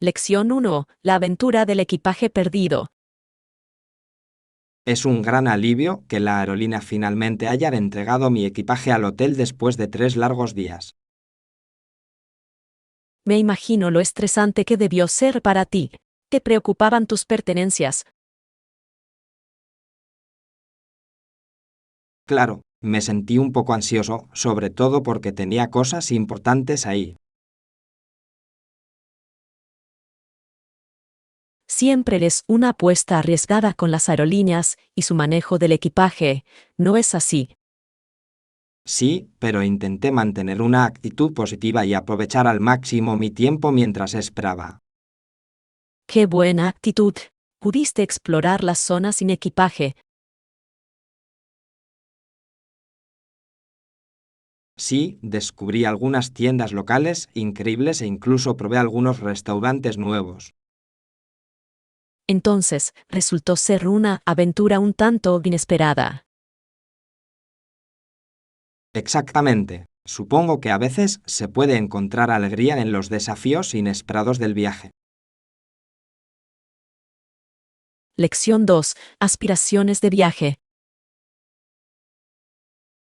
Lección 1. La aventura del equipaje perdido. Es un gran alivio que la aerolínea finalmente haya entregado mi equipaje al hotel después de 3 largos días. Me imagino lo estresante que debió ser para ti. ¿Te preocupaban tus pertenencias? Claro, me sentí un poco ansioso, sobre todo porque tenía cosas importantes ahí. Siempre es una apuesta arriesgada con las aerolíneas y su manejo del equipaje, ¿no es así? Sí, pero intenté mantener una actitud positiva y aprovechar al máximo mi tiempo mientras esperaba. ¡Qué buena actitud! Pudiste explorar las zonas sin equipaje. Sí, descubrí algunas tiendas locales increíbles e incluso probé algunos restaurantes nuevos. Entonces, resultó ser una aventura un tanto inesperada. Exactamente. Supongo que a veces se puede encontrar alegría en los desafíos inesperados del viaje. Lección 2. Aspiraciones de viaje.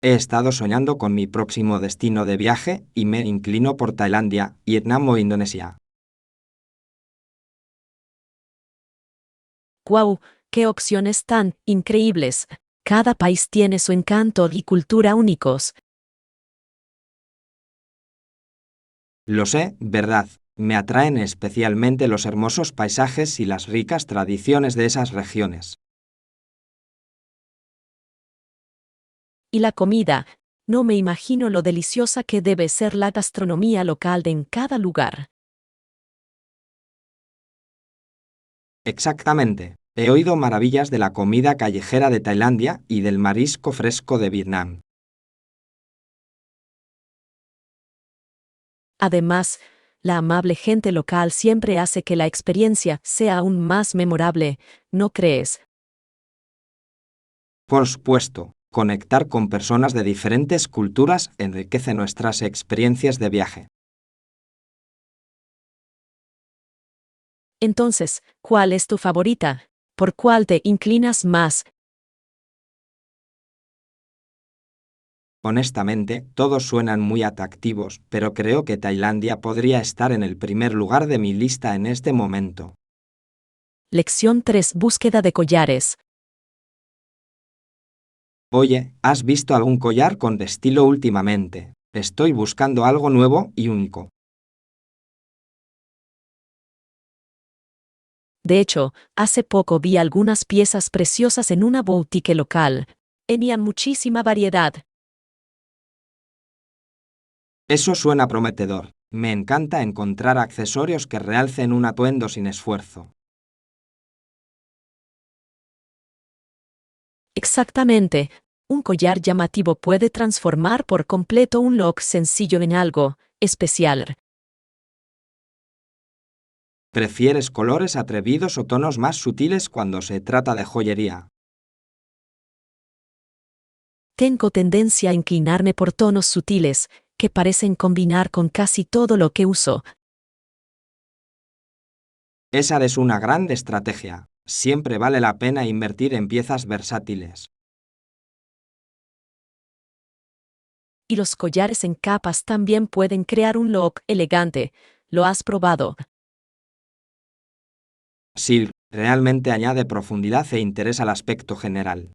He estado soñando con mi próximo destino de viaje y me inclino por Tailandia, Vietnam o Indonesia. ¡Guau! ¡Qué opciones tan increíbles! Cada país tiene su encanto y cultura únicos. Lo sé, ¿verdad? Me atraen especialmente los hermosos paisajes y las ricas tradiciones de esas regiones. Y la comida. No me imagino lo deliciosa que debe ser la gastronomía local en cada lugar. Exactamente. He oído maravillas de la comida callejera de Tailandia y del marisco fresco de Vietnam. Además, la amable gente local siempre hace que la experiencia sea aún más memorable, ¿no crees? Por supuesto, conectar con personas de diferentes culturas enriquece nuestras experiencias de viaje. Entonces, ¿cuál es tu favorita? ¿Por cuál te inclinas más? Honestamente, todos suenan muy atractivos, pero creo que Tailandia podría estar en el primer lugar de mi lista en este momento. Lección 3. Búsqueda de collares. Oye, ¿has visto algún collar con estilo últimamente? Estoy buscando algo nuevo y único. De hecho, hace poco vi algunas piezas preciosas en una boutique local. Tenían muchísima variedad. Eso suena prometedor. Me encanta encontrar accesorios que realcen un atuendo sin esfuerzo. Exactamente. Un collar llamativo puede transformar por completo un look sencillo en algo especial. ¿Prefieres colores atrevidos o tonos más sutiles cuando se trata de joyería? Tengo tendencia a inclinarme por tonos sutiles, que parecen combinar con casi todo lo que uso. Esa es una gran estrategia. Siempre vale la pena invertir en piezas versátiles. Y los collares en capas también pueden crear un look elegante. ¿Lo has probado? Sí, realmente añade profundidad e interés al aspecto general.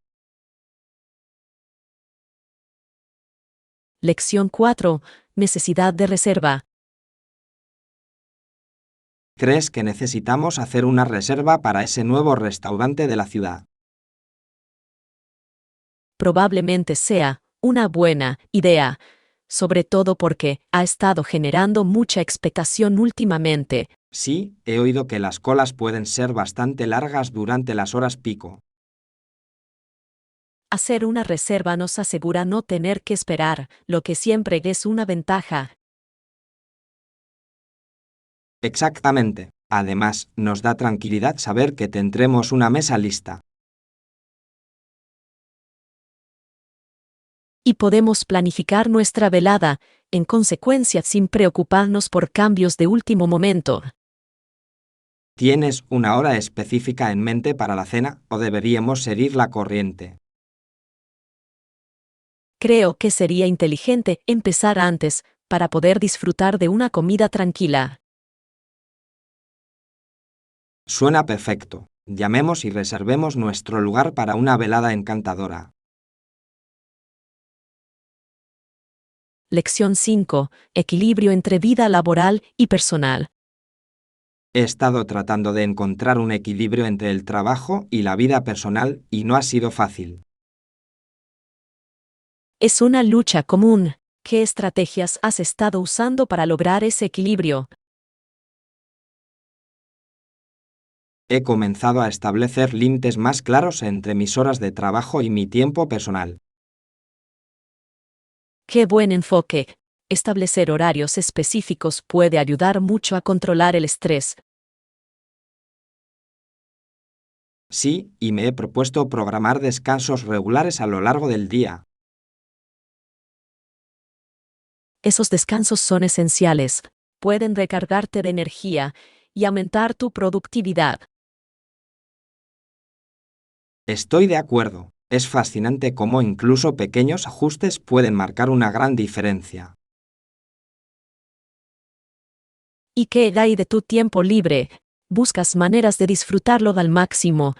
Lección 4. Necesidad de reserva. ¿Crees que necesitamos hacer una reserva para ese nuevo restaurante de la ciudad? Probablemente sea una buena idea, sobre todo porque ha estado generando mucha expectación últimamente. Sí, he oído que las colas pueden ser bastante largas durante las horas pico. Hacer una reserva nos asegura no tener que esperar, lo que siempre es una ventaja. Exactamente. Además, nos da tranquilidad saber que tendremos una mesa lista. Y podemos planificar nuestra velada, en consecuencia sin preocuparnos por cambios de último momento. ¿Tienes una hora específica en mente para la cena o deberíamos seguir la corriente? Creo que sería inteligente empezar antes para poder disfrutar de una comida tranquila. Suena perfecto. Llamemos y reservemos nuestro lugar para una velada encantadora. Lección 5. Equilibrio entre vida laboral y personal. He estado tratando de encontrar un equilibrio entre el trabajo y la vida personal y no ha sido fácil. Es una lucha común. ¿Qué estrategias has estado usando para lograr ese equilibrio? He comenzado a establecer límites más claros entre mis horas de trabajo y mi tiempo personal. ¡Qué buen enfoque! Establecer horarios específicos puede ayudar mucho a controlar el estrés. Sí, y me he propuesto programar descansos regulares a lo largo del día. Esos descansos son esenciales. Pueden recargarte de energía y aumentar tu productividad. Estoy de acuerdo. Es fascinante cómo incluso pequeños ajustes pueden marcar una gran diferencia. ¿Y qué hay de tu tiempo libre? ¿Buscas maneras de disfrutarlo al máximo?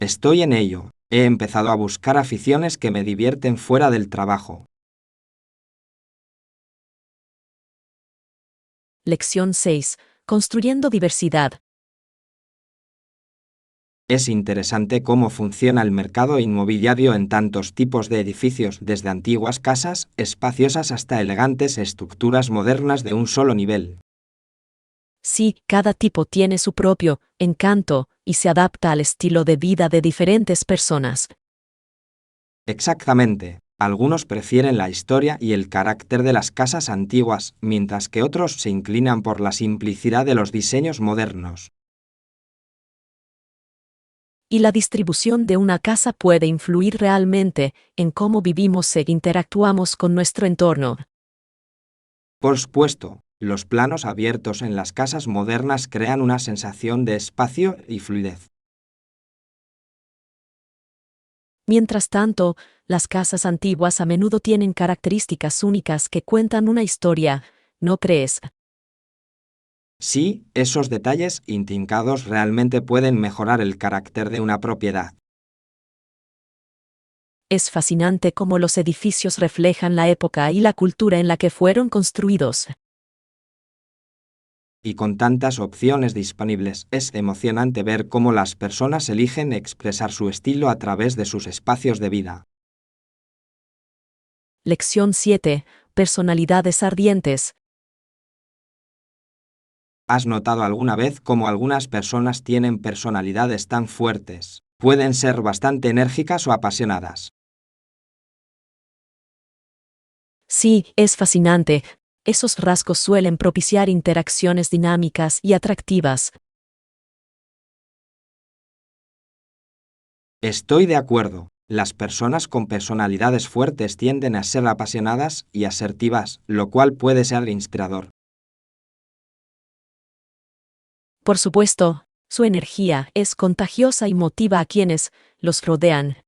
Estoy en ello. He empezado a buscar aficiones que me divierten fuera del trabajo. Lección 6. Construyendo diversidad. Es interesante cómo funciona el mercado inmobiliario en tantos tipos de edificios, desde antiguas casas espaciosas hasta elegantes estructuras modernas de un solo nivel. Sí, cada tipo tiene su propio encanto y se adapta al estilo de vida de diferentes personas. Exactamente. Algunos prefieren la historia y el carácter de las casas antiguas, mientras que otros se inclinan por la simplicidad de los diseños modernos. Y la distribución de una casa puede influir realmente en cómo vivimos e interactuamos con nuestro entorno. Por supuesto, los planos abiertos en las casas modernas crean una sensación de espacio y fluidez. Mientras tanto, las casas antiguas a menudo tienen características únicas que cuentan una historia, ¿no crees? Sí, esos detalles intrincados realmente pueden mejorar el carácter de una propiedad. Es fascinante cómo los edificios reflejan la época y la cultura en la que fueron construidos. Y con tantas opciones disponibles, es emocionante ver cómo las personas eligen expresar su estilo a través de sus espacios de vida. Lección 7. Personalidades ardientes. ¿Has notado alguna vez cómo algunas personas tienen personalidades tan fuertes? Pueden ser bastante enérgicas o apasionadas. Sí, es fascinante. Esos rasgos suelen propiciar interacciones dinámicas y atractivas. Estoy de acuerdo. Las personas con personalidades fuertes tienden a ser apasionadas y asertivas, lo cual puede ser inspirador. Por supuesto, su energía es contagiosa y motiva a quienes los rodean.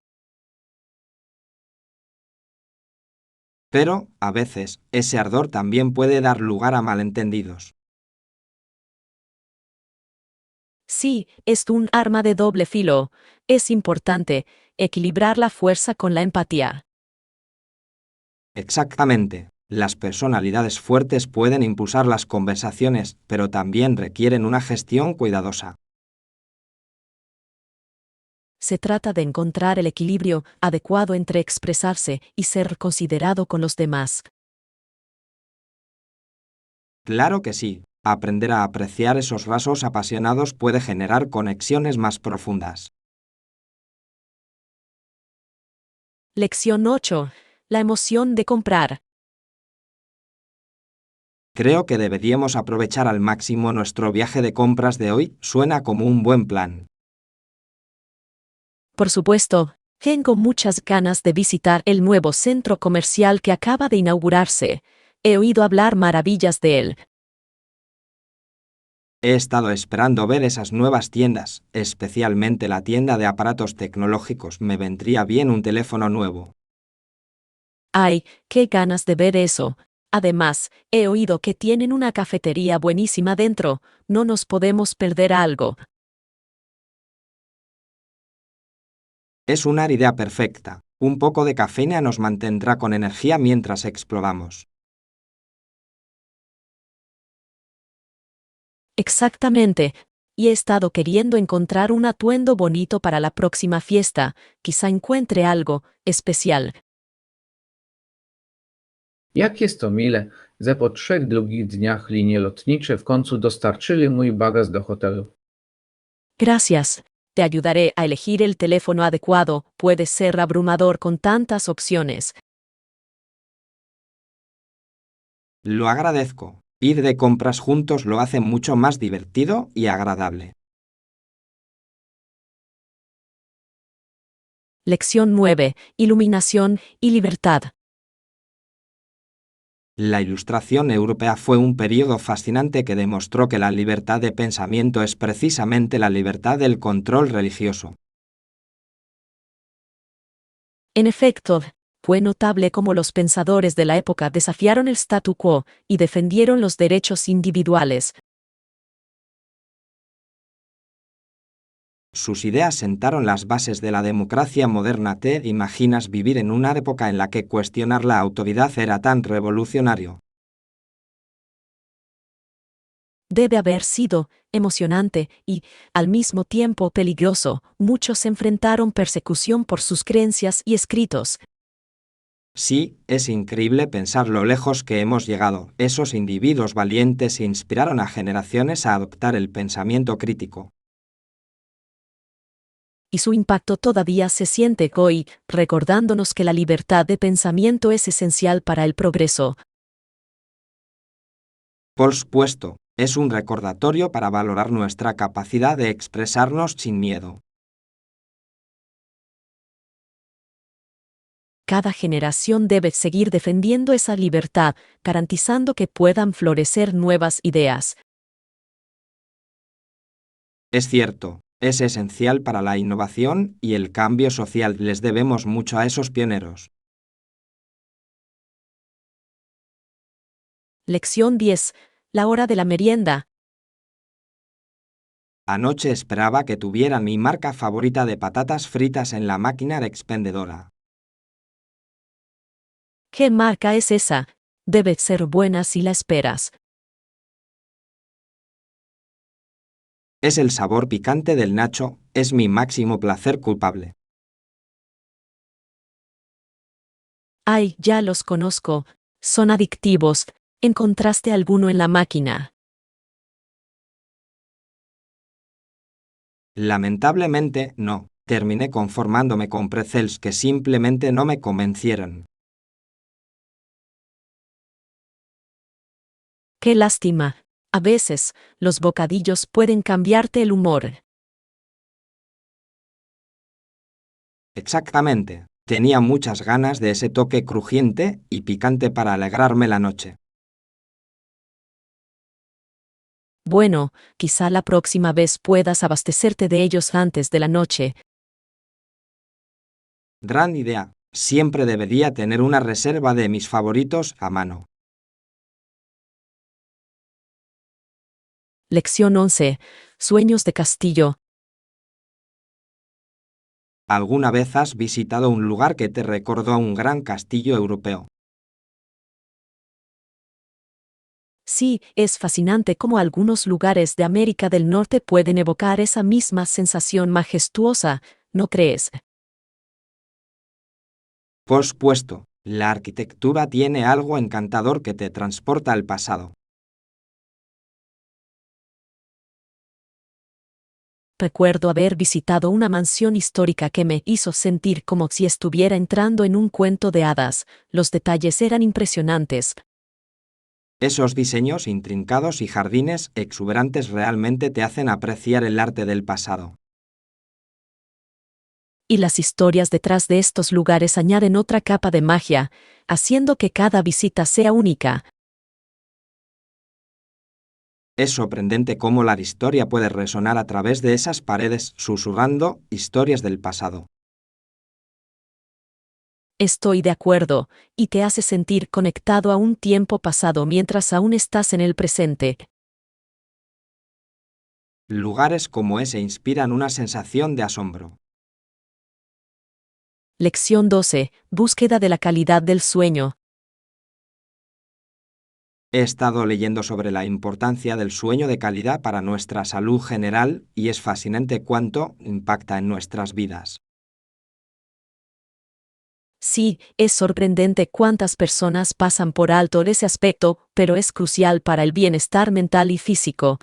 Pero, a veces, ese ardor también puede dar lugar a malentendidos. Sí, es un arma de doble filo. Es importante equilibrar la fuerza con la empatía. Exactamente. Las personalidades fuertes pueden impulsar las conversaciones, pero también requieren una gestión cuidadosa. Se trata de encontrar el equilibrio adecuado entre expresarse y ser considerado con los demás. Claro que sí. Aprender a apreciar esos rasgos apasionados puede generar conexiones más profundas. Lección 8. La emoción de comprar. Creo que deberíamos aprovechar al máximo nuestro viaje de compras de hoy, suena como un buen plan. Por supuesto, tengo muchas ganas de visitar el nuevo centro comercial que acaba de inaugurarse. He oído hablar maravillas de él. He estado esperando ver esas nuevas tiendas, especialmente la tienda de aparatos tecnológicos. Me vendría bien un teléfono nuevo. Ay, qué ganas de ver eso. Además, he oído que tienen una cafetería buenísima dentro. No nos podemos perder algo. Es una idea perfecta. Un poco de cafeína nos mantendrá con energía mientras exploramos. Exactamente. Y he estado queriendo encontrar un atuendo bonito para la próxima fiesta. Quizá encuentre algo especial. Jak jest to mile, że po 3 długich dniach linie lotnicze w końcu dostarczyli mój bagaż do hotelu. Gracias. Te ayudaré a elegir el teléfono adecuado. Puede ser abrumador con tantas opciones. Lo agradezco. Ir de compras juntos lo hace mucho más divertido y agradable. Lección 9. Iluminación y libertad. La Ilustración europea fue un período fascinante que demostró que la libertad de pensamiento es precisamente la libertad del control religioso. En efecto, fue notable cómo los pensadores de la época desafiaron el statu quo y defendieron los derechos individuales. Sus ideas sentaron las bases de la democracia moderna. ¿Te imaginas vivir en una época en la que cuestionar la autoridad era tan revolucionario? Debe haber sido emocionante y, al mismo tiempo, peligroso. Muchos enfrentaron persecución por sus creencias y escritos. Sí, es increíble pensar lo lejos que hemos llegado. Esos individuos valientes inspiraron a generaciones a adoptar el pensamiento crítico. Y su impacto todavía se siente hoy, recordándonos que la libertad de pensamiento es esencial para el progreso. Por supuesto, es un recordatorio para valorar nuestra capacidad de expresarnos sin miedo. Cada generación debe seguir defendiendo esa libertad, garantizando que puedan florecer nuevas ideas. Es cierto, es esencial para la innovación y el cambio social. Les debemos mucho a esos pioneros. Lección 10. La hora de la merienda. Anoche esperaba que tuviera mi marca favorita de patatas fritas en la máquina expendedora. ¿Qué marca es esa? Debe ser buena si la esperas. Es el sabor picante del nacho, es mi máximo placer culpable. Ay, ya los conozco. Son adictivos. ¿Encontraste alguno en la máquina? Lamentablemente, no. Terminé conformándome con pretzels que simplemente no me convencieron. Qué lástima. A veces, los bocadillos pueden cambiarte el humor. Exactamente. Tenía muchas ganas de ese toque crujiente y picante para alegrarme la noche. Bueno, quizá la próxima vez puedas abastecerte de ellos antes de la noche. Gran idea. Siempre debería tener una reserva de mis favoritos a mano. Lección 11. Sueños de castillo. ¿Alguna vez has visitado un lugar que te recordó a un gran castillo europeo? Sí, es fascinante cómo algunos lugares de América del Norte pueden evocar esa misma sensación majestuosa, ¿no crees? Por supuesto, la arquitectura tiene algo encantador que te transporta al pasado. Recuerdo haber visitado una mansión histórica que me hizo sentir como si estuviera entrando en un cuento de hadas. Los detalles eran impresionantes. Esos diseños intrincados y jardines exuberantes realmente te hacen apreciar el arte del pasado. Y las historias detrás de estos lugares añaden otra capa de magia, haciendo que cada visita sea única. Es sorprendente cómo la historia puede resonar a través de esas paredes, susurrando historias del pasado. Estoy de acuerdo, y te hace sentir conectado a un tiempo pasado mientras aún estás en el presente. Lugares como ese inspiran una sensación de asombro. Lección 12. Búsqueda de la calidad del sueño. He estado leyendo sobre la importancia del sueño de calidad para nuestra salud general y es fascinante cuánto impacta en nuestras vidas. Sí, es sorprendente cuántas personas pasan por alto ese aspecto, pero es crucial para el bienestar mental y físico.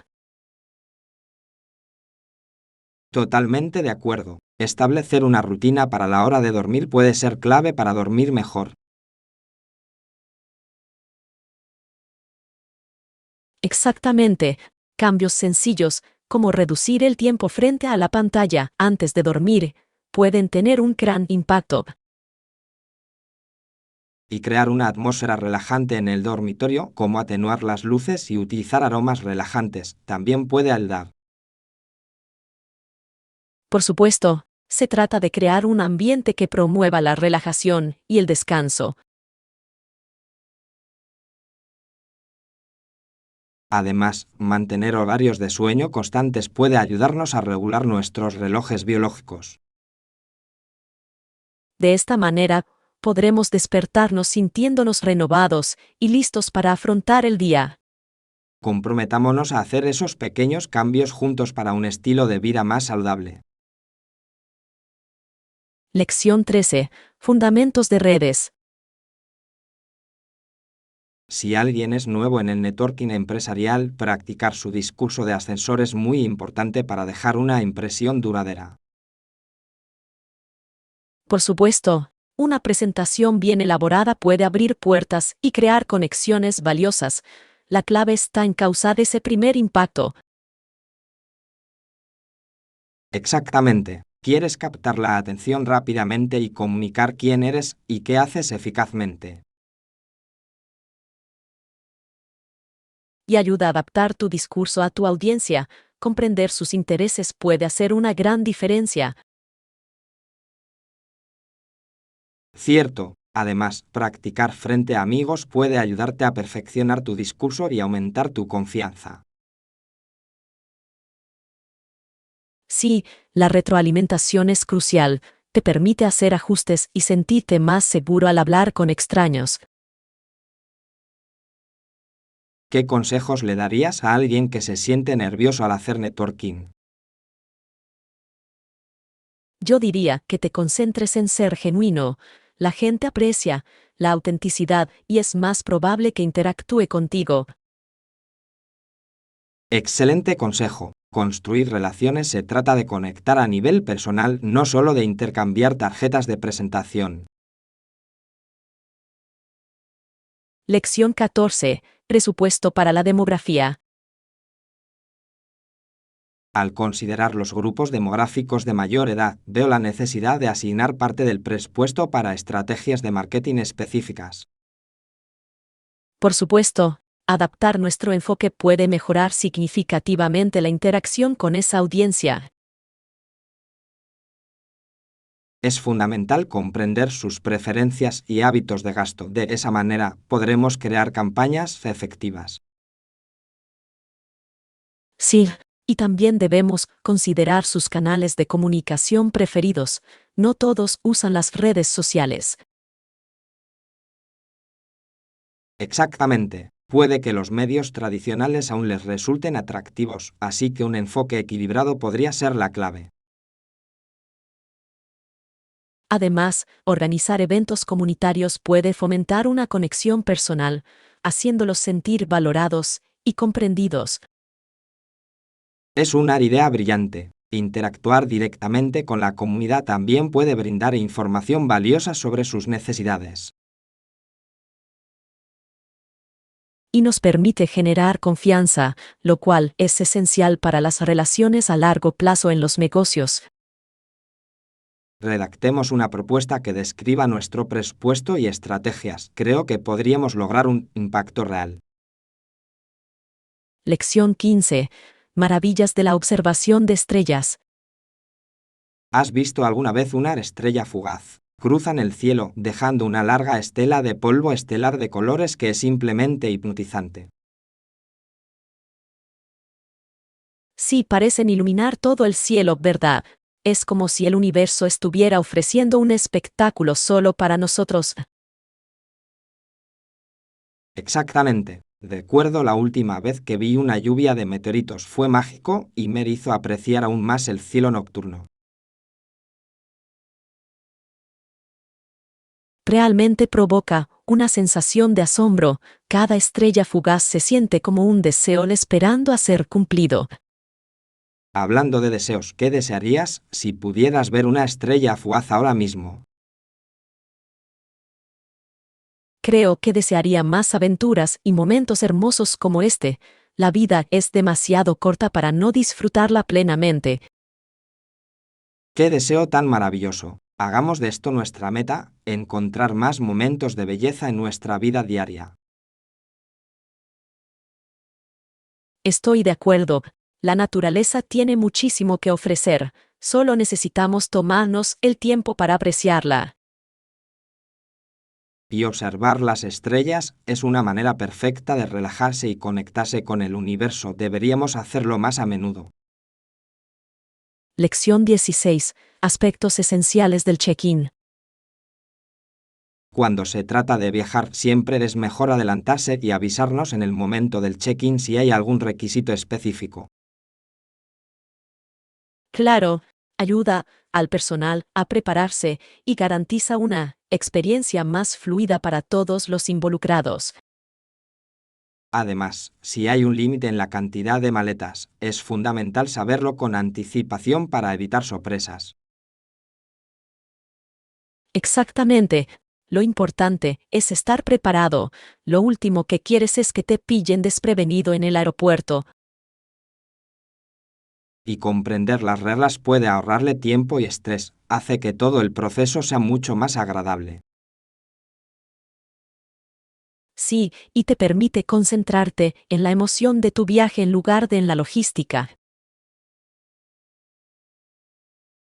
Totalmente de acuerdo. Establecer una rutina para la hora de dormir puede ser clave para dormir mejor. Exactamente. Cambios sencillos, como reducir el tiempo frente a la pantalla antes de dormir, pueden tener un gran impacto. Y crear una atmósfera relajante en el dormitorio, como atenuar las luces y utilizar aromas relajantes, también puede ayudar. Por supuesto, se trata de crear un ambiente que promueva la relajación y el descanso. Además, mantener horarios de sueño constantes puede ayudarnos a regular nuestros relojes biológicos. De esta manera, podremos despertarnos sintiéndonos renovados y listos para afrontar el día. Comprometámonos a hacer esos pequeños cambios juntos para un estilo de vida más saludable. Lección 13. Fundamentos de redes. Si alguien es nuevo en el networking empresarial, practicar su discurso de ascensor es muy importante para dejar una impresión duradera. Por supuesto, una presentación bien elaborada puede abrir puertas y crear conexiones valiosas. La clave está en causar ese primer impacto. Exactamente. Quieres captar la atención rápidamente y comunicar quién eres y qué haces eficazmente. Y ayuda a adaptar tu discurso a tu audiencia. Comprender sus intereses puede hacer una gran diferencia. Cierto. Además, practicar frente a amigos puede ayudarte a perfeccionar tu discurso y aumentar tu confianza. Sí, la retroalimentación es crucial. Te permite hacer ajustes y sentirte más seguro al hablar con extraños. ¿Qué consejos le darías a alguien que se siente nervioso al hacer networking? Yo diría que te concentres en ser genuino. La gente aprecia la autenticidad y es más probable que interactúe contigo. Excelente consejo. Construir relaciones se trata de conectar a nivel personal, no solo de intercambiar tarjetas de presentación. Lección 14. Presupuesto para la demografía. Al considerar los grupos demográficos de mayor edad, veo la necesidad de asignar parte del presupuesto para estrategias de marketing específicas. Por supuesto, adaptar nuestro enfoque puede mejorar significativamente la interacción con esa audiencia. Es fundamental comprender sus preferencias y hábitos de gasto. De esa manera, podremos crear campañas efectivas. Sí, y también debemos considerar sus canales de comunicación preferidos. No todos usan las redes sociales. Exactamente. Puede que los medios tradicionales aún les resulten atractivos, así que un enfoque equilibrado podría ser la clave. Además, organizar eventos comunitarios puede fomentar una conexión personal, haciéndolos sentir valorados y comprendidos. Es una idea brillante. Interactuar directamente con la comunidad también puede brindar información valiosa sobre sus necesidades. Y nos permite generar confianza, lo cual es esencial para las relaciones a largo plazo en los negocios. Redactemos una propuesta que describa nuestro presupuesto y estrategias. Creo que podríamos lograr un impacto real. Lección 15. Maravillas de la observación de estrellas. ¿Has visto alguna vez una estrella fugaz? Cruzan el cielo, dejando una larga estela de polvo estelar de colores que es simplemente hipnotizante. Sí, parecen iluminar todo el cielo, ¿verdad? Es como si el universo estuviera ofreciendo un espectáculo solo para nosotros. Exactamente. Recuerdo la última vez que vi una lluvia de meteoritos. Fue mágico y me hizo apreciar aún más el cielo nocturno. Realmente provoca una sensación de asombro. Cada estrella fugaz se siente como un deseo esperando a ser cumplido. Hablando de deseos, ¿qué desearías si pudieras ver una estrella fugaz ahora mismo? Creo que desearía más aventuras y momentos hermosos como este. La vida es demasiado corta para no disfrutarla plenamente. ¡Qué deseo tan maravilloso! Hagamos de esto nuestra meta, encontrar más momentos de belleza en nuestra vida diaria. Estoy de acuerdo. La naturaleza tiene muchísimo que ofrecer. Solo necesitamos tomarnos el tiempo para apreciarla. Y observar las estrellas es una manera perfecta de relajarse y conectarse con el universo. Deberíamos hacerlo más a menudo. Lección 16. Aspectos esenciales del check-in. Cuando se trata de viajar, siempre es mejor adelantarse y avisarnos en el momento del check-in si hay algún requisito específico. Claro, ayuda al personal a prepararse y garantiza una experiencia más fluida para todos los involucrados. Además, si hay un límite en la cantidad de maletas, es fundamental saberlo con anticipación para evitar sorpresas. Exactamente. Lo importante es estar preparado. Lo último que quieres es que te pillen desprevenido en el aeropuerto. Y comprender las reglas puede ahorrarle tiempo y estrés, hace que todo el proceso sea mucho más agradable. Sí, y te permite concentrarte en la emoción de tu viaje en lugar de en la logística.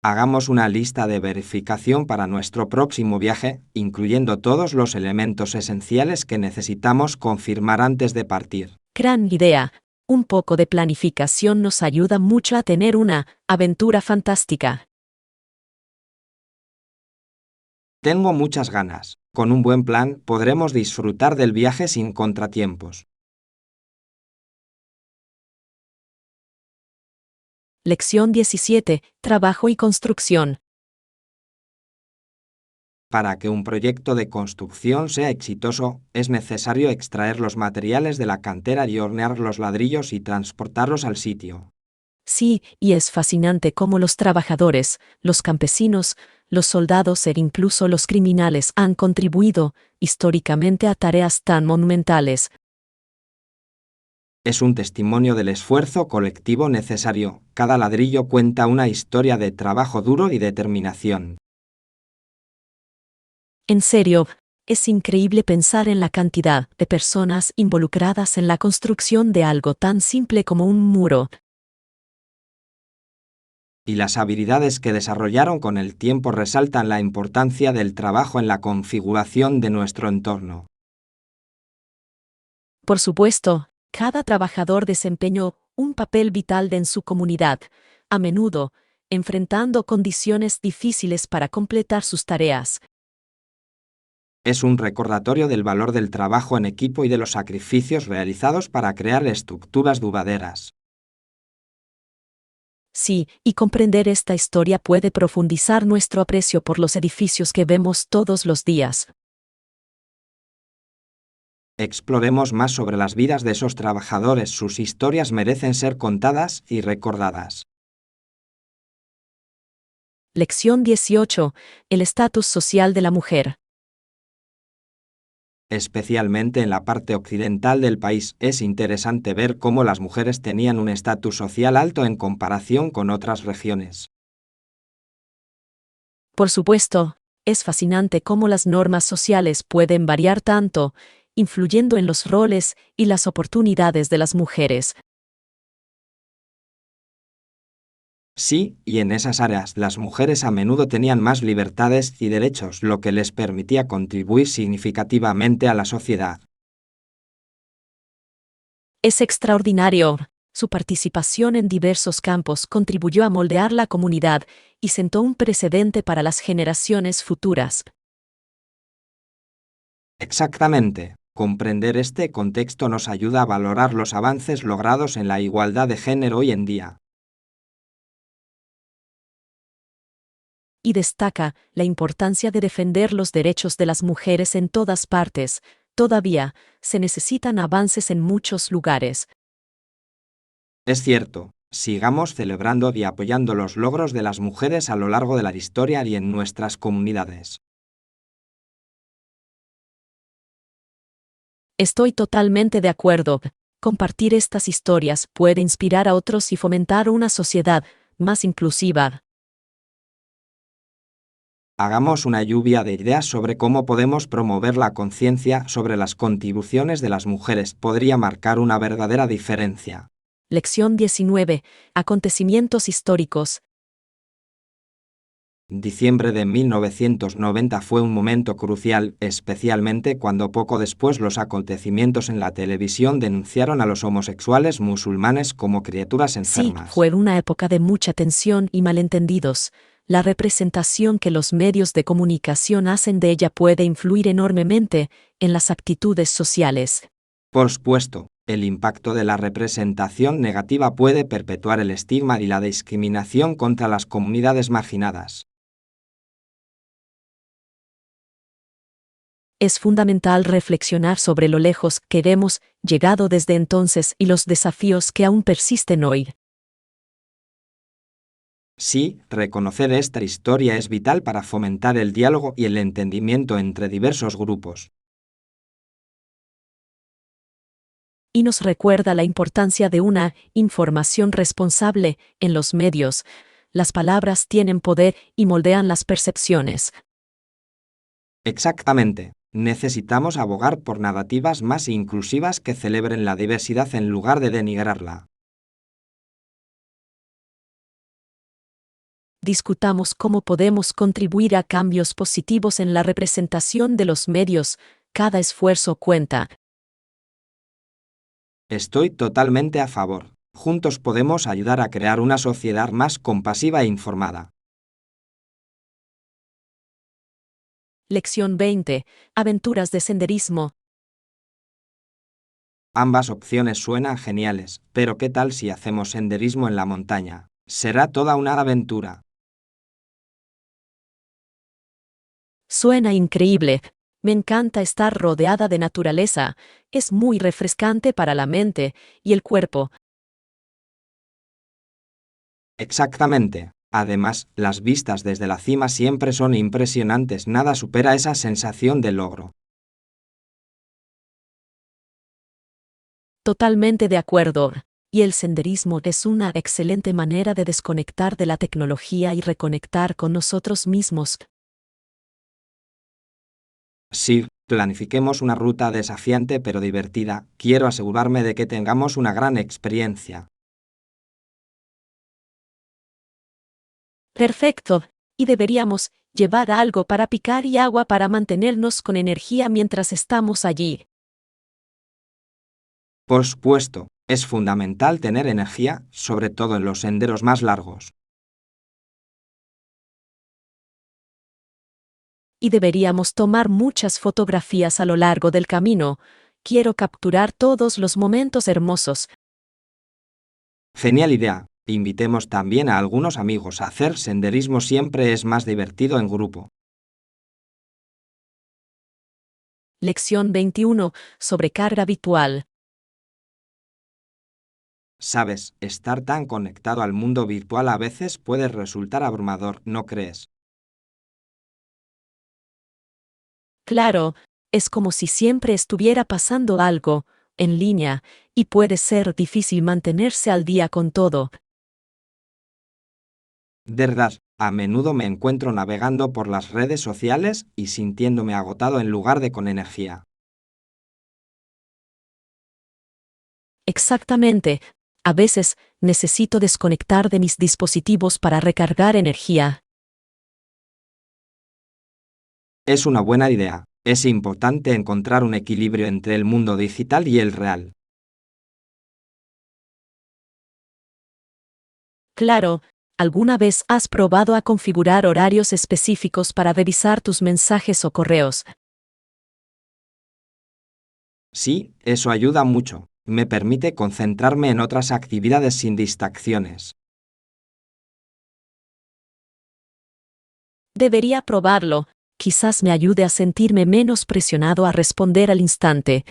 Hagamos una lista de verificación para nuestro próximo viaje, incluyendo todos los elementos esenciales que necesitamos confirmar antes de partir. Gran idea. Un poco de planificación nos ayuda mucho a tener una aventura fantástica. Tengo muchas ganas. Con un buen plan podremos disfrutar del viaje sin contratiempos. Lección 17. Trabajo y construcción. Para que un proyecto de construcción sea exitoso, es necesario extraer los materiales de la cantera y hornear los ladrillos y transportarlos al sitio. Sí, y es fascinante cómo los trabajadores, los campesinos, los soldados e incluso los criminales han contribuido históricamente a tareas tan monumentales. Es un testimonio del esfuerzo colectivo necesario. Cada ladrillo cuenta una historia de trabajo duro y determinación. En serio, es increíble pensar en la cantidad de personas involucradas en la construcción de algo tan simple como un muro. Y las habilidades que desarrollaron con el tiempo resaltan la importancia del trabajo en la configuración de nuestro entorno. Por supuesto, cada trabajador desempeñó un papel vital en su comunidad, a menudo enfrentando condiciones difíciles para completar sus tareas. Es un recordatorio del valor del trabajo en equipo y de los sacrificios realizados para crear estructuras duraderas. Sí, y comprender esta historia puede profundizar nuestro aprecio por los edificios que vemos todos los días. Exploremos más sobre las vidas de esos trabajadores. Sus historias merecen ser contadas y recordadas. Lección 18. El estatus social de la mujer. Especialmente en la parte occidental del país, es interesante ver cómo las mujeres tenían un estatus social alto en comparación con otras regiones. Por supuesto, es fascinante cómo las normas sociales pueden variar tanto, influyendo en los roles y las oportunidades de las mujeres. Sí, y en esas áreas las mujeres a menudo tenían más libertades y derechos, lo que les permitía contribuir significativamente a la sociedad. Es extraordinario. Su participación en diversos campos contribuyó a moldear la comunidad y sentó un precedente para las generaciones futuras. Exactamente. Comprender este contexto nos ayuda a valorar los avances logrados en la igualdad de género hoy en día. Y destaca la importancia de defender los derechos de las mujeres en todas partes. Todavía, se necesitan avances en muchos lugares. Es cierto, sigamos celebrando y apoyando los logros de las mujeres a lo largo de la historia y en nuestras comunidades. Estoy totalmente de acuerdo. Compartir estas historias puede inspirar a otros y fomentar una sociedad más inclusiva. Hagamos una lluvia de ideas sobre cómo podemos promover la conciencia sobre las contribuciones de las mujeres. Podría marcar una verdadera diferencia. Lección 19. Acontecimientos históricos. Diciembre de 1990 fue un momento crucial, especialmente cuando poco después los acontecimientos en la televisión denunciaron a los homosexuales musulmanes como criaturas Sí, enfermas. fue una época de mucha tensión y malentendidos. La representación que los medios de comunicación hacen de ella puede influir enormemente en las actitudes sociales. Por supuesto, el impacto de la representación negativa puede perpetuar el estigma y la discriminación contra las comunidades marginadas. Es fundamental reflexionar sobre lo lejos que hemos llegado desde entonces y los desafíos que aún persisten hoy. Sí, reconocer esta historia es vital para fomentar el diálogo y el entendimiento entre diversos grupos. Y nos recuerda la importancia de una información responsable en los medios. Las palabras tienen poder y moldean las percepciones. Exactamente. Necesitamos abogar por narrativas más inclusivas que celebren la diversidad en lugar de denigrarla. Discutamos cómo podemos contribuir a cambios positivos en la representación de los medios. Cada esfuerzo cuenta. Estoy totalmente a favor. Juntos podemos ayudar a crear una sociedad más compasiva e informada. Lección 20. Aventuras de senderismo. Ambas opciones suenan geniales, pero ¿qué tal si hacemos senderismo en la montaña? Será toda una aventura. Suena increíble. Me encanta estar rodeada de naturaleza. Es muy refrescante para la mente y el cuerpo. Exactamente. Además, las vistas desde la cima siempre son impresionantes, nada supera esa sensación de logro. Totalmente de acuerdo. Y el senderismo es una excelente manera de desconectar de la tecnología y reconectar con nosotros mismos. Sí, planifiquemos una ruta desafiante pero divertida. Quiero asegurarme de que tengamos una gran experiencia. Perfecto. Y deberíamos llevar algo para picar y agua para mantenernos con energía mientras estamos allí. Por supuesto, es fundamental tener energía, sobre todo en los senderos más largos. Y deberíamos tomar muchas fotografías a lo largo del camino. Quiero capturar todos los momentos hermosos. Genial idea. Invitemos también a algunos amigos. Hacer senderismo siempre es más divertido en grupo. Lección 21. Sobrecarga virtual. Sabes, estar tan conectado al mundo virtual a veces puede resultar abrumador, ¿no crees? Claro, es como si siempre estuviera pasando algo en línea, y puede ser difícil mantenerse al día con todo. De verdad, a menudo me encuentro navegando por las redes sociales y sintiéndome agotado en lugar de con energía. Exactamente. A veces, necesito desconectar de mis dispositivos para recargar energía. Es una buena idea. Es importante encontrar un equilibrio entre el mundo digital y el real. Claro, ¿alguna vez has probado a configurar horarios específicos para revisar tus mensajes o correos? Sí, eso ayuda mucho. Me permite concentrarme en otras actividades sin distracciones. Debería probarlo. Quizás me ayude a sentirme menos presionado a responder al instante.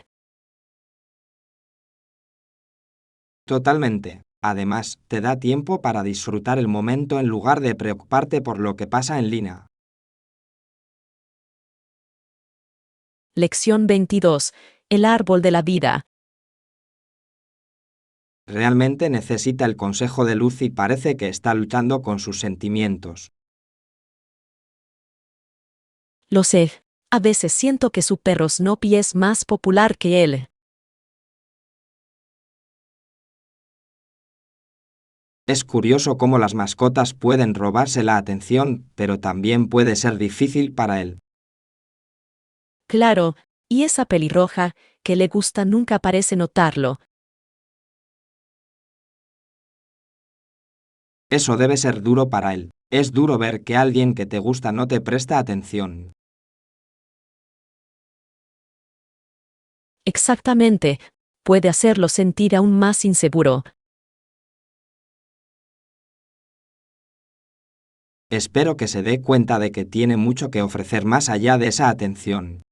Totalmente. Además, te da tiempo para disfrutar el momento en lugar de preocuparte por lo que pasa en línea. Lección 22. El árbol de la vida. Realmente necesita el consejo de Luz y parece que está luchando con sus sentimientos. Lo sé. A veces siento que su perro Snoopy es más popular que él. Es curioso cómo las mascotas pueden robarse la atención, pero también puede ser difícil para él. Claro, y esa pelirroja, que le gusta nunca parece notarlo. Eso debe ser duro para él. Es duro ver que alguien que te gusta no te presta atención. Exactamente. Puede hacerlo sentir aún más inseguro. Espero que se dé cuenta de que tiene mucho que ofrecer más allá de esa atención.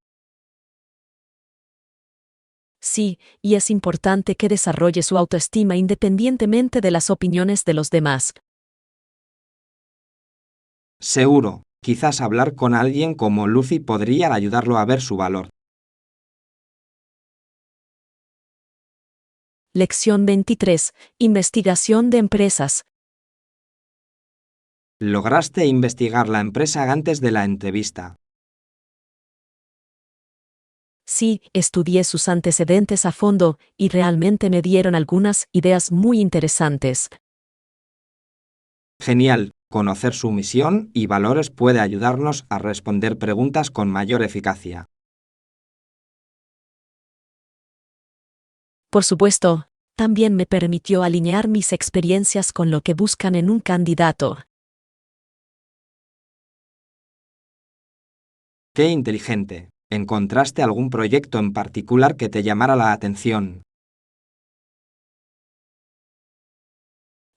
Sí, y es importante que desarrolle su autoestima independientemente de las opiniones de los demás. Seguro, quizás hablar con alguien como Lucy podría ayudarlo a ver su valor. Lección 23. Investigación de empresas. Lograste investigar la empresa antes de la entrevista. Sí, estudié sus antecedentes a fondo y realmente me dieron algunas ideas muy interesantes. Genial, conocer su misión y valores puede ayudarnos a responder preguntas con mayor eficacia. Por supuesto, también me permitió alinear mis experiencias con lo que buscan en un candidato. ¡Qué inteligente! ¿Encontraste algún proyecto en particular que te llamara la atención?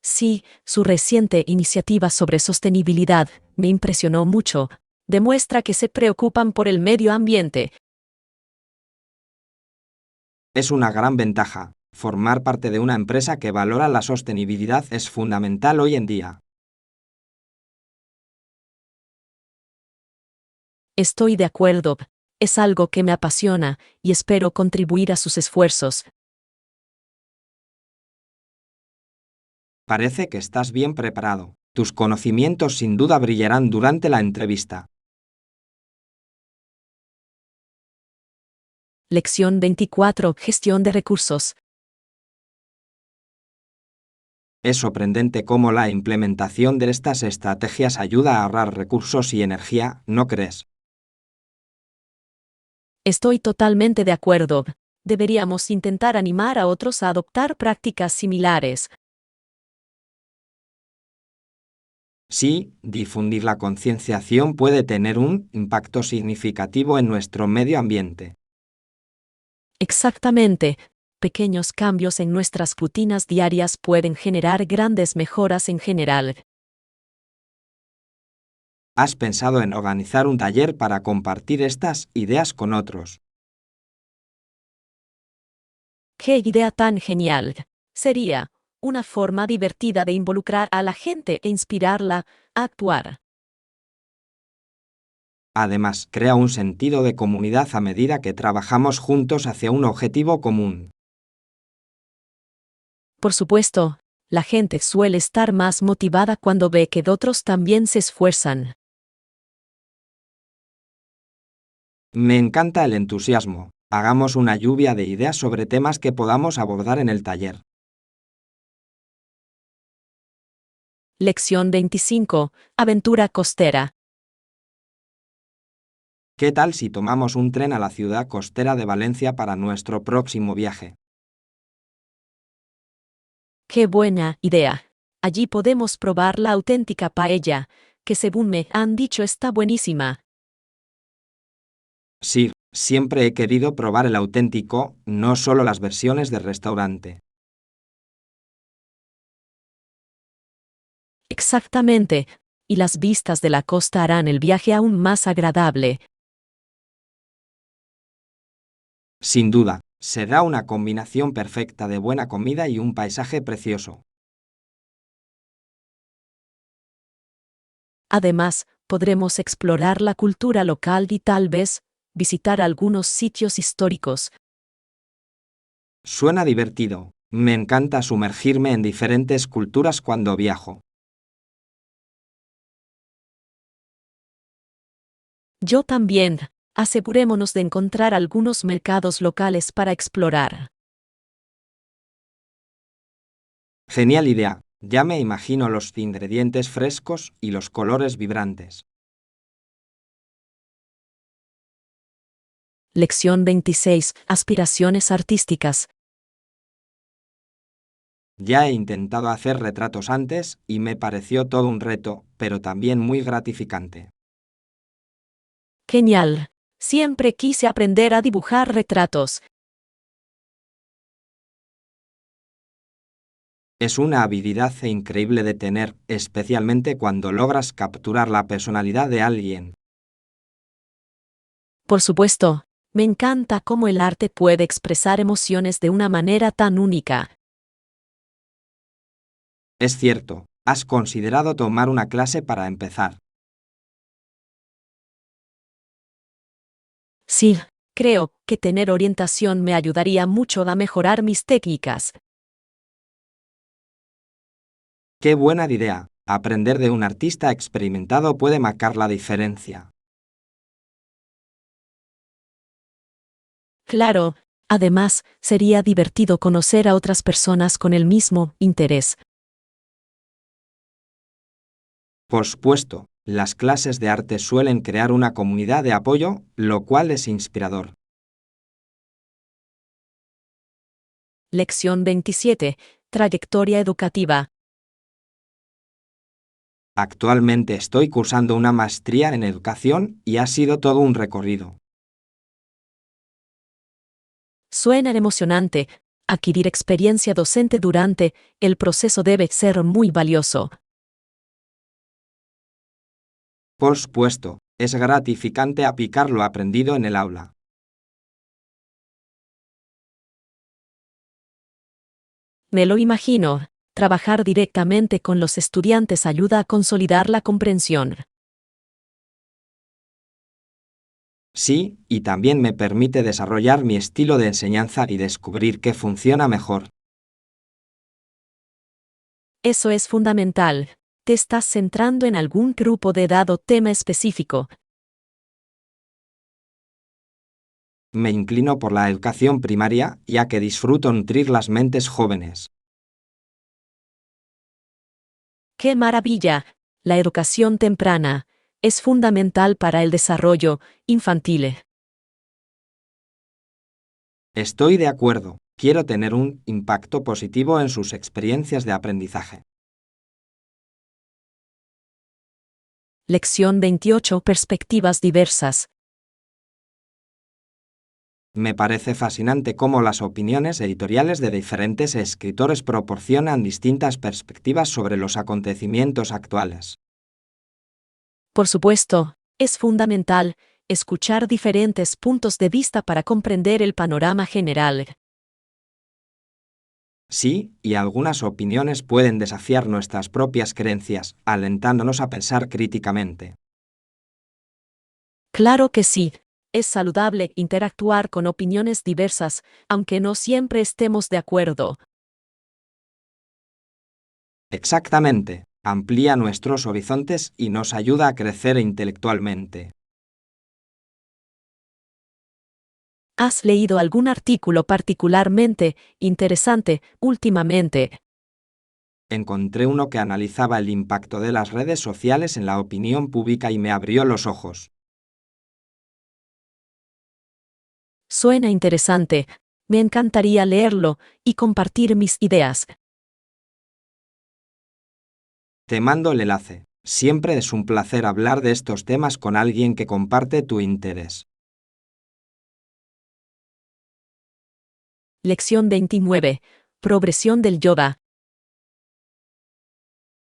Sí, su reciente iniciativa sobre sostenibilidad me impresionó mucho. Demuestra que se preocupan por el medio ambiente. Es una gran ventaja. Formar parte de una empresa que valora la sostenibilidad es fundamental hoy en día. Estoy de acuerdo. Es algo que me apasiona y espero contribuir a sus esfuerzos. Parece que estás bien preparado. Tus conocimientos sin duda brillarán durante la entrevista. Lección 24. Gestión de recursos. Es sorprendente cómo la implementación de estas estrategias ayuda a ahorrar recursos y energía, ¿no crees? Estoy totalmente de acuerdo. Deberíamos intentar animar a otros a adoptar prácticas similares. Sí, difundir la concienciación puede tener un impacto significativo en nuestro medio ambiente. Exactamente. Pequeños cambios en nuestras rutinas diarias pueden generar grandes mejoras en general. ¿Has pensado en organizar un taller para compartir estas ideas con otros? ¡Qué idea tan genial! Sería una forma divertida de involucrar a la gente e inspirarla a actuar. Además, crea un sentido de comunidad a medida que trabajamos juntos hacia un objetivo común. Por supuesto, la gente suele estar más motivada cuando ve que otros también se esfuerzan. Me encanta el entusiasmo. Hagamos una lluvia de ideas sobre temas que podamos abordar en el taller. Lección 25. Aventura costera. ¿Qué tal si tomamos un tren a la ciudad costera de Valencia para nuestro próximo viaje? ¡Qué buena idea! Allí podemos probar la auténtica paella, que según me han dicho está buenísima. Sí, siempre he querido probar el auténtico, no solo las versiones del restaurante. Exactamente. Y las vistas de la costa harán el viaje aún más agradable. Sin duda, será una combinación perfecta de buena comida y un paisaje precioso. Además, podremos explorar la cultura local y tal vez visitar algunos sitios históricos. Suena divertido. Me encanta sumergirme en diferentes culturas cuando viajo. Yo también. Asegurémonos de encontrar algunos mercados locales para explorar. Genial idea. Ya me imagino los ingredientes frescos y los colores vibrantes. Lección 26. Aspiraciones artísticas. Ya he intentado hacer retratos antes y me pareció todo un reto, pero también muy gratificante. Genial. Siempre quise aprender a dibujar retratos. Es una habilidad increíble de tener, especialmente cuando logras capturar la personalidad de alguien. Por supuesto, me encanta cómo el arte puede expresar emociones de una manera tan única. Es cierto, ¿has considerado tomar una clase para empezar? Sí, creo que tener orientación me ayudaría mucho a mejorar mis técnicas. ¡Qué buena idea! Aprender de un artista experimentado puede marcar la diferencia. Claro, además, sería divertido conocer a otras personas con el mismo interés. Por supuesto, las clases de arte suelen crear una comunidad de apoyo, lo cual es inspirador. Lección 27. Trayectoria educativa. Actualmente estoy cursando una maestría en educación y ha sido todo un recorrido. Suena emocionante. Adquirir experiencia docente durante el proceso debe ser muy valioso. Por supuesto, es gratificante aplicar lo aprendido en el aula. Me lo imagino. Trabajar directamente con los estudiantes ayuda a consolidar la comprensión. Sí, y también me permite desarrollar mi estilo de enseñanza y descubrir qué funciona mejor. Eso es fundamental. ¿Te estás centrando en algún grupo de edad o tema específico? Me inclino por la educación primaria, ya que disfruto nutrir las mentes jóvenes. ¡Qué maravilla! La educación temprana es fundamental para el desarrollo infantil. Estoy de acuerdo, quiero tener un impacto positivo en sus experiencias de aprendizaje. Lección 28. Perspectivas diversas. Me parece fascinante cómo las opiniones editoriales de diferentes escritores proporcionan distintas perspectivas sobre los acontecimientos actuales. Por supuesto, es fundamental escuchar diferentes puntos de vista para comprender el panorama general. Sí, y algunas opiniones pueden desafiar nuestras propias creencias, alentándonos a pensar críticamente. Claro que sí. Es saludable interactuar con opiniones diversas, aunque no siempre estemos de acuerdo. Exactamente, amplía nuestros horizontes y nos ayuda a crecer intelectualmente. ¿Has leído algún artículo particularmente interesante últimamente? Encontré uno que analizaba el impacto de las redes sociales en la opinión pública y me abrió los ojos. Suena interesante. Me encantaría leerlo y compartir mis ideas. Te mando el enlace. Siempre es un placer hablar de estos temas con alguien que comparte tu interés. Lección 29. Progresión del yoga.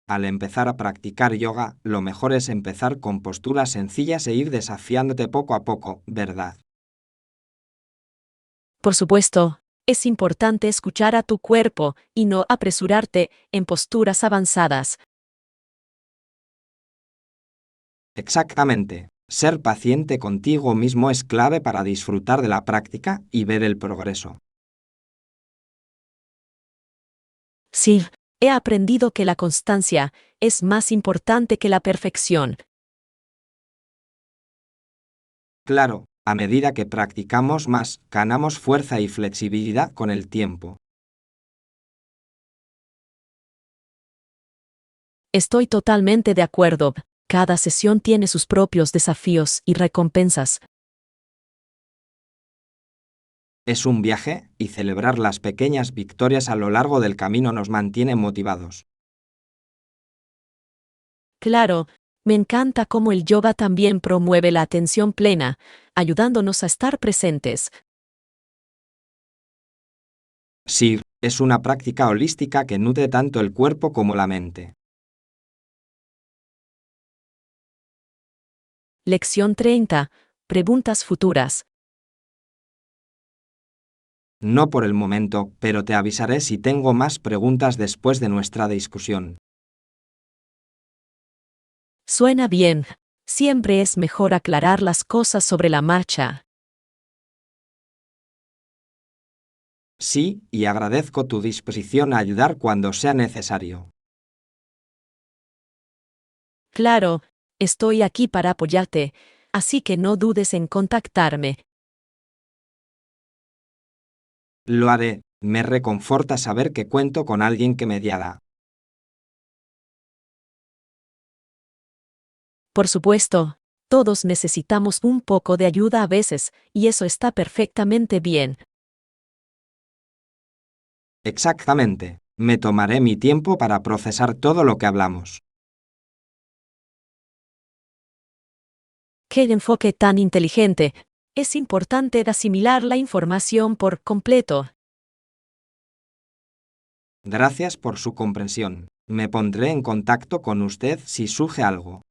Al empezar a practicar yoga, lo mejor es empezar con posturas sencillas e ir desafiándote poco a poco, ¿verdad? Por supuesto, es importante escuchar a tu cuerpo y no apresurarte en posturas avanzadas. Exactamente. Ser paciente contigo mismo es clave para disfrutar de la práctica y ver el progreso. Sí, he aprendido que la constancia es más importante que la perfección. Claro, a medida que practicamos más, ganamos fuerza y flexibilidad con el tiempo. Estoy totalmente de acuerdo. Cada sesión tiene sus propios desafíos y recompensas. Es un viaje, y celebrar las pequeñas victorias a lo largo del camino nos mantiene motivados. Claro, me encanta cómo el yoga también promueve la atención plena, ayudándonos a estar presentes. Sí, es una práctica holística que nutre tanto el cuerpo como la mente. Lección 30. Preguntas futuras. No por el momento, pero te avisaré si tengo más preguntas después de nuestra discusión. Suena bien. Siempre es mejor aclarar las cosas sobre la marcha. Sí, y agradezco tu disposición a ayudar cuando sea necesario. Claro, estoy aquí para apoyarte, así que no dudes en contactarme. Lo haré, me reconforta saber que cuento con alguien que me guiará. Por supuesto, todos necesitamos un poco de ayuda a veces, y eso está perfectamente bien. Exactamente, me tomaré mi tiempo para procesar todo lo que hablamos. ¡Qué enfoque tan inteligente! Es importante asimilar la información por completo. Gracias por su comprensión. Me pondré en contacto con usted si surge algo.